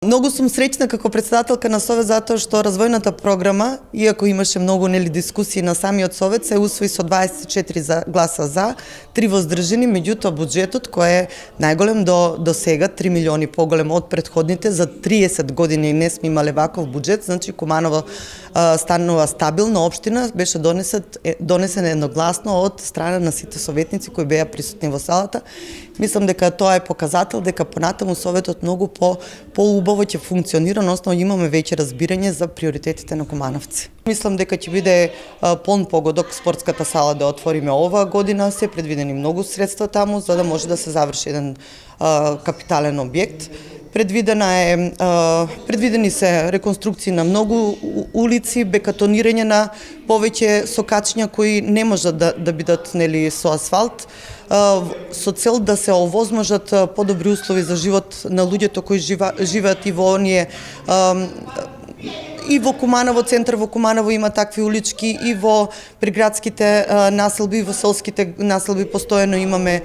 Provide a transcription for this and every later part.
Многу сум среќна како председателка на Совет затоа што развојната програма, иако имаше многу дискусии на самиот Совет, се усвои со 24 гласа за, 3 воздржани, меѓутоа буџетот кој е најголем до сега, 3 милиони поголем од претходните, за 30 години не сме имале ваков буџет, значи Куманово станува стабилна општина, беше донесен едногласно од страна на сите советници кои беа присутни во салата. Мислам дека тоа е показател дека понатаму Советот многу поубаво ќе функционира, односно имаме веќе разбирање за приоритетите на кумановци. Мислам дека ќе биде полн погодок спортската сала да отвориме оваа година, се предвидени многу средства таму за да може да се заврши еден капитален објект. Предвидени се реконструкции на многу улици, бекатонирање на повеќе сокачња кои не можат да бидат со асфалт, со цел да се овозможат подобри услови за живот на луѓето кои живеат и во оние и во Куманово, центар во Куманово има такви улички, и во приградските населби, и во селските населби постојано имаме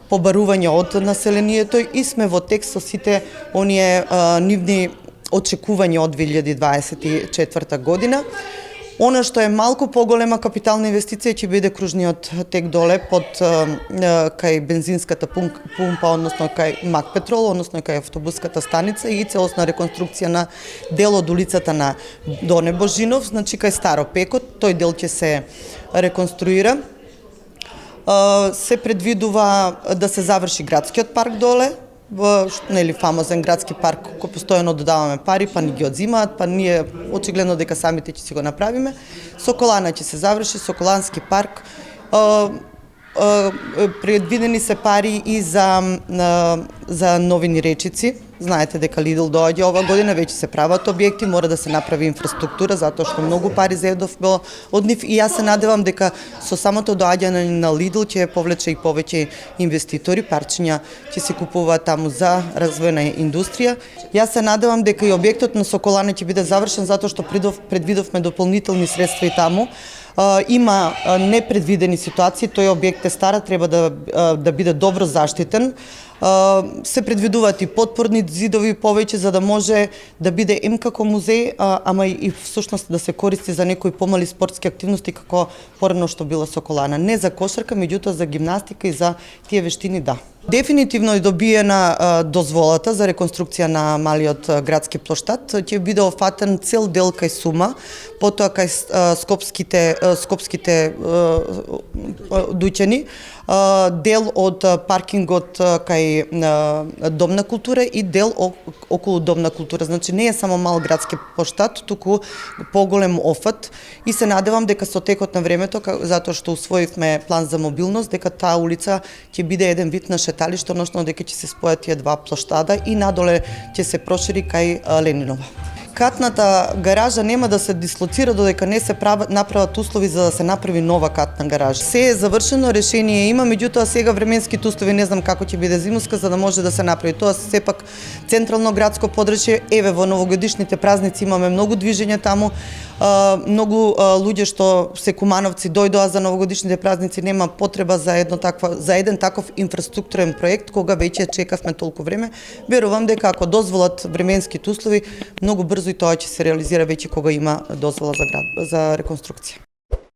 побарување од населението и сме во текст со сите оние нивни очекувања од 2024 година. Она што е малку поголема капитална инвестиција ќе биде кружниот тек доле под кај бензинската пумпа, односно кај Мак Петрол, односно кај автобуската станица и целосна реконструкција на дел од улицата на Доне Божинов, значи кај Старо Пекот, тој дел ќе се реконструира. Се предвидува да се заврши градскиот парк доле, фамозен градски парк кој постојано додаваме пари, па ни ги одзимаат, па ние очигледно дека самите ќе си го направиме. Соколана ќе се заврши, Соколански парк. Предвидени се пари и за новини речици. Знаете дека Лидл доаѓа ова година, веќе се прават објекти, мора да се направи инфраструктура, затоа што многу пари зедовме од нив и јас се надевам дека со самото доаѓање на Лидл ќе повлече и повеќе инвеститори, парчиња ќе се купуваат таму за развојна индустрија. Јас се надевам дека и објектот на Соколана ќе биде завршен затоа што предвидовме дополнителни средства и таму. Има непредвидени ситуации, тој објект е стар, треба да биде добро заштитен. Се предвидуваат и подпорни зидови повеќе за да може да биде како музеј, ама и всушност да се користи за некои помали спортски активности како порано што била Соколана. Не за кошарка, меѓутоа за гимнастика и за тие вештини, да. Дефинитивно е добиена дозволата за реконструкција на малиот градски плоштад. Ќе биде офатен цел дел кај Сума, потоа кај скопските дуќани, дел од паркингот кај Дом на култура и дел околу Дом на култура. Значи не е само мал градски плоштад, туку поголем офат и се надевам дека со текот на времето, затоа што усвоивме план за мобилност, дека таа улица ќе биде еден вид на шеталиште, односно дека ќе се спојат тие два плоштада и надоле ќе се прошири кај Ленинова. Катната гаража нема да се дислоцира додека не се направат услови за да се направи нова катна гаража. Се е завршено, решение има, меѓутоа сега временските услови не знам како ќе биде зимуска за да може да се направи. Тоа сепак централно градско подрачје, еве во новогодишните празници имаме многу движење таму. Многу луѓе што се кумановци дојдоа за новогодишните празници, нема потреба за еден таков инфраструктурен проект кога веќе чекавме толку време. Верувам дека ако дозволат временските услови, многу брзо и тоа ќе се реализира веќе кога има дозвола за реконструкција.